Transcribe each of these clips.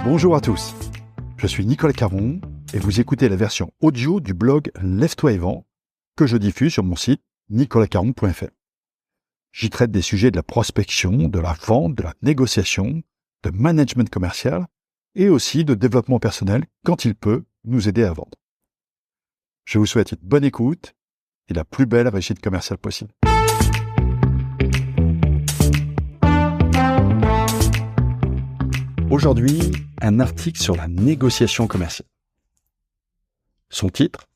Bonjour à tous, je suis Nicolas Caron et vous écoutez la version audio du blog Lève-toi et vends que je diffuse sur mon site nicolascaron.fr. J'y traite des sujets de la prospection, de la vente, de la négociation, de management commercial et aussi de développement personnel quand il peut nous aider à vendre. Je vous souhaite une bonne écoute et la plus belle réussite commerciale possible. Aujourd'hui, un article sur la négociation commerciale. Son titre :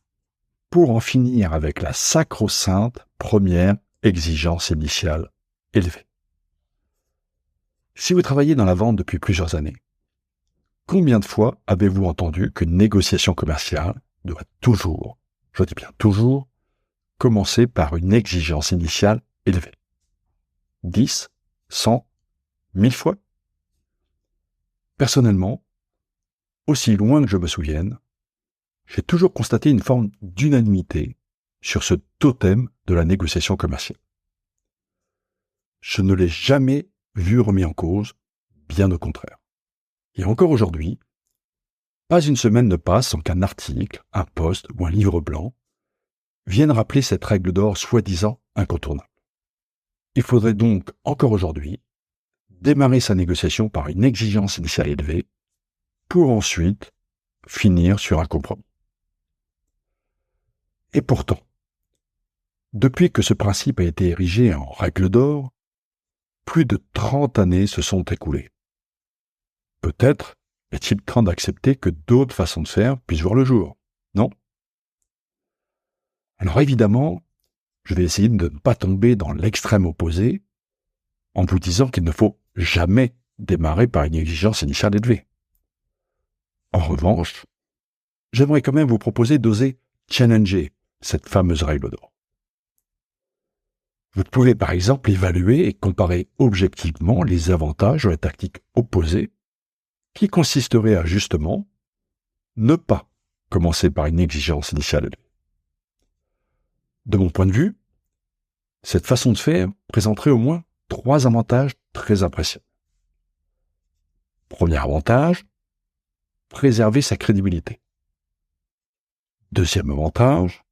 Pour en finir avec la sacro-sainte première exigence initiale élevée. Si vous travaillez dans la vente depuis plusieurs années, combien de fois avez-vous entendu qu'une négociation commerciale doit toujours, je dis bien toujours, commencer par une exigence initiale élevée ? 10, 100, 1000 fois ? Personnellement, aussi loin que je me souvienne, j'ai toujours constaté une forme d'unanimité sur ce totem de la négociation commerciale. Je ne l'ai jamais vu remis en cause, bien au contraire. Et encore aujourd'hui, pas une semaine ne passe sans qu'un article, un post ou un livre blanc vienne rappeler cette règle d'or soi-disant incontournable. Il faudrait donc, encore aujourd'hui, démarrer sa négociation par une exigence initiale élevée pour ensuite finir sur un compromis. Et pourtant, depuis que ce principe a été érigé en règle d'or, plus de 30 années se sont écoulées. Peut-être est-il temps d'accepter que d'autres façons de faire puissent voir le jour, non ? Alors évidemment, je vais essayer de ne pas tomber dans l'extrême opposé en vous disant qu'il ne faut jamais démarrer par une exigence initiale élevée. En revanche, j'aimerais quand même vous proposer d'oser challenger cette fameuse règle d'or. Vous pouvez par exemple évaluer et comparer objectivement les avantages de la tactique opposée qui consisterait à justement ne pas commencer par une exigence initiale élevée. De mon point de vue, cette façon de faire présenterait au moins 3 avantages très appréciables. Premier avantage, préserver sa crédibilité. Deuxième avantage,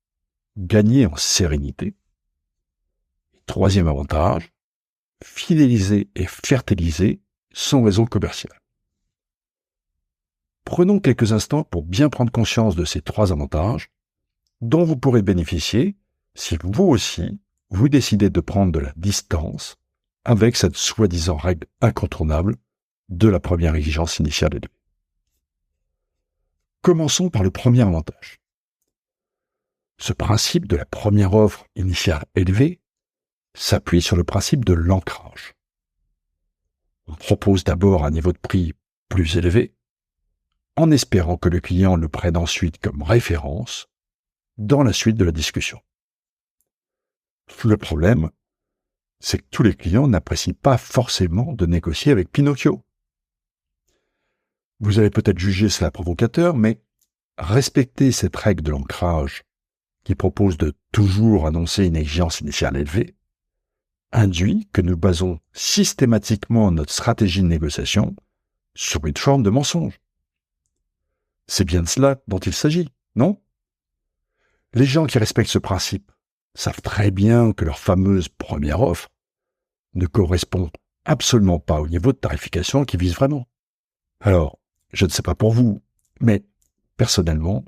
gagner en sérénité. Troisième avantage, fidéliser et fertiliser son réseau commercial. Prenons quelques instants pour bien prendre conscience de ces 3 avantages dont vous pourrez bénéficier si vous aussi, vous décidez de prendre de la distance avec cette soi-disant règle incontournable de la première exigence initiale élevée. Commençons par le premier avantage. Ce principe de la première offre initiale élevée s'appuie sur le principe de l'ancrage. On propose d'abord un niveau de prix plus élevé, en espérant que le client le prenne ensuite comme référence dans la suite de la discussion. Le problème, c'est que tous les clients n'apprécient pas forcément de négocier avec Pinocchio. Vous allez peut-être juger cela provocateur, mais respecter cette règle de l'ancrage qui propose de toujours annoncer une exigence initiale élevée induit que nous basons systématiquement notre stratégie de négociation sur une forme de mensonge. C'est bien de cela dont il s'agit, non ? Les gens qui respectent ce principe savent très bien que leur fameuse première offre ne correspond absolument pas au niveau de tarification qu'ils visent vraiment. Alors, je ne sais pas pour vous, mais personnellement,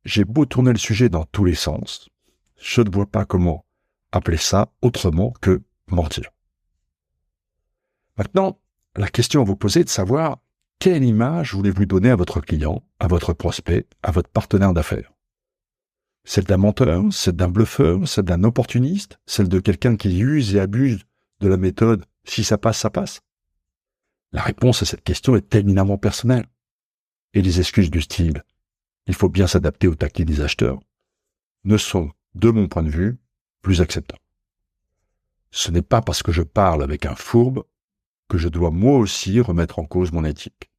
j'ai beau tourner le sujet dans tous les sens, je ne vois pas comment appeler ça autrement que mentir. Maintenant, la question à vous poser est de savoir quelle image voulez-vous donner à votre client, à votre prospect, à votre partenaire d'affaires ? Celle d'un menteur, celle d'un bluffeur, celle d'un opportuniste, celle de quelqu'un qui use et abuse de la méthode « si ça passe, ça passe ». La réponse à cette question est éminemment personnelle. Et les excuses du style « il faut bien s'adapter au taquet des acheteurs » ne sont, de mon point de vue, plus acceptables. Ce n'est pas parce que je parle avec un fourbe que je dois moi aussi remettre en cause mon éthique.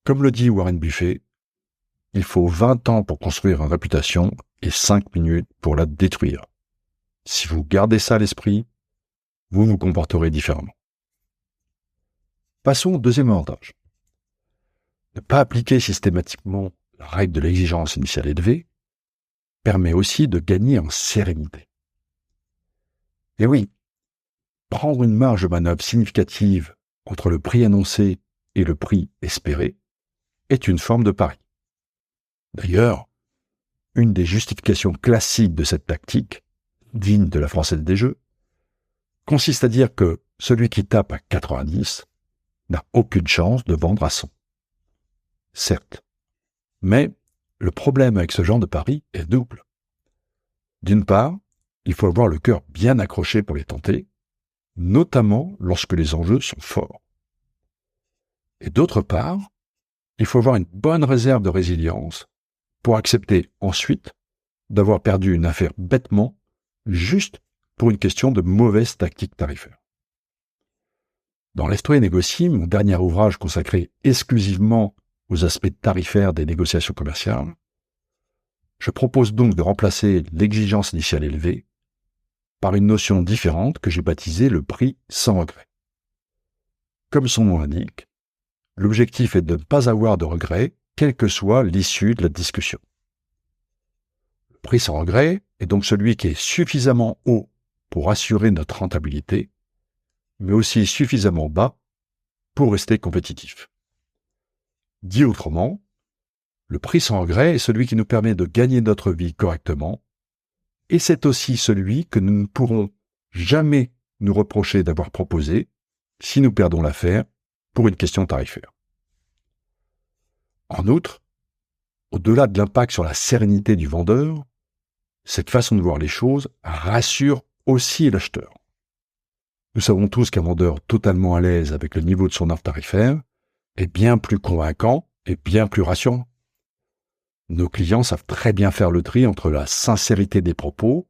Comme le dit Warren Buffett, il faut 20 ans pour construire une réputation et 5 minutes pour la détruire. Si vous gardez ça à l'esprit, vous vous comporterez différemment. Passons au deuxième avantage. Ne pas appliquer systématiquement la règle de l'exigence initiale élevée permet aussi de gagner en sérénité. Et oui, prendre une marge de manœuvre significative entre le prix annoncé et le prix espéré est une forme de pari. D'ailleurs, une des justifications classiques de cette tactique, digne de la Française des Jeux, consiste à dire que celui qui tape à 90 n'a aucune chance de vendre à 100. Certes, mais le problème avec ce genre de pari est double. D'une part, il faut avoir le cœur bien accroché pour les tenter, notamment lorsque les enjeux sont forts. Et d'autre part, il faut avoir une bonne réserve de résilience pour accepter ensuite d'avoir perdu une affaire bêtement, juste pour une question de mauvaise tactique tarifaire. Dans Lève-toi et négocie, mon dernier ouvrage consacré exclusivement aux aspects tarifaires des négociations commerciales, je propose donc de remplacer l'exigence initiale élevée par une notion différente que j'ai baptisée le prix sans regret. Comme son nom l'indique, l'objectif est de ne pas avoir de regrets, quelle que soit l'issue de la discussion. Le prix sans regret est donc celui qui est suffisamment haut pour assurer notre rentabilité, mais aussi suffisamment bas pour rester compétitif. Dit autrement, le prix sans regret est celui qui nous permet de gagner notre vie correctement, et c'est aussi celui que nous ne pourrons jamais nous reprocher d'avoir proposé si nous perdons l'affaire pour une question tarifaire. En outre, au-delà de l'impact sur la sérénité du vendeur, cette façon de voir les choses rassure aussi l'acheteur. Nous savons tous qu'un vendeur totalement à l'aise avec le niveau de son offre tarifaire est bien plus convaincant et bien plus rassurant. Nos clients savent très bien faire le tri entre la sincérité des propos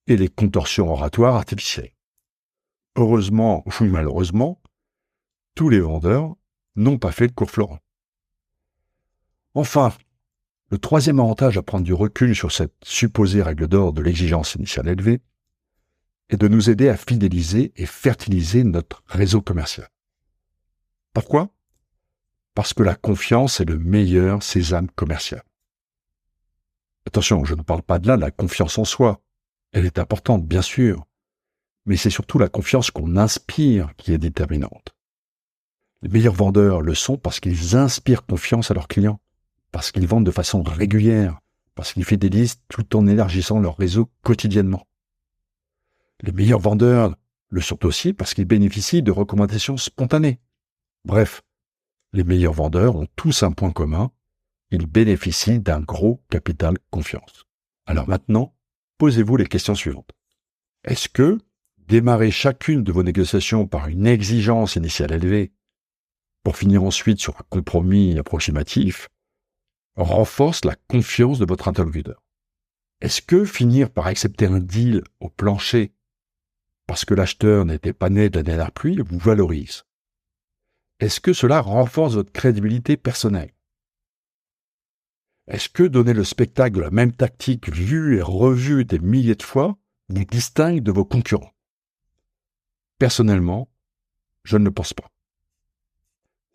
et les contorsions oratoires artificielles. Heureusement ou malheureusement, tous les vendeurs n'ont pas fait le cours Florent. Enfin, le troisième avantage à prendre du recul sur cette supposée règle d'or de l'exigence initiale élevée est de nous aider à fidéliser et fertiliser notre réseau commercial. Pourquoi ? Parce que la confiance est le meilleur sésame commercial. Attention, je ne parle pas de là de la confiance en soi. Elle est importante, bien sûr, mais c'est surtout la confiance qu'on inspire qui est déterminante. Les meilleurs vendeurs le sont parce qu'ils inspirent confiance à leurs clients, parce qu'ils vendent de façon régulière, parce qu'ils fidélisent tout en élargissant leur réseau quotidiennement. Les meilleurs vendeurs le sont aussi parce qu'ils bénéficient de recommandations spontanées. Bref, les meilleurs vendeurs ont tous un point commun, ils bénéficient d'un gros capital confiance. Alors maintenant, posez-vous les questions suivantes. Est-ce que démarrer chacune de vos négociations par une exigence initiale élevée, pour finir ensuite sur un compromis approximatif, renforce la confiance de votre interlocuteur? Est-ce que finir par accepter un deal au plancher parce que l'acheteur n'était pas né de la dernière pluie vous valorise? Est-ce que cela renforce votre crédibilité personnelle? Est-ce que donner le spectacle de la même tactique vue et revue des milliers de fois vous distingue de vos concurrents? Personnellement, je ne le pense pas.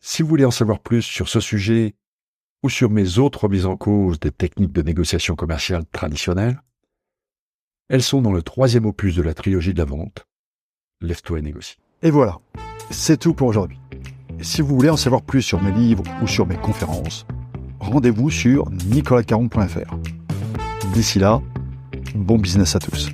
Si vous voulez en savoir plus sur ce sujet ou sur mes autres mises en cause des techniques de négociation commerciale traditionnelles, elles sont dans le 3e opus de la trilogie de la vente, Lève-toi et négocie. Et voilà, c'est tout pour aujourd'hui. Et si vous voulez en savoir plus sur mes livres ou sur mes conférences, rendez-vous sur nicolascaron.fr. D'ici là, bon business à tous.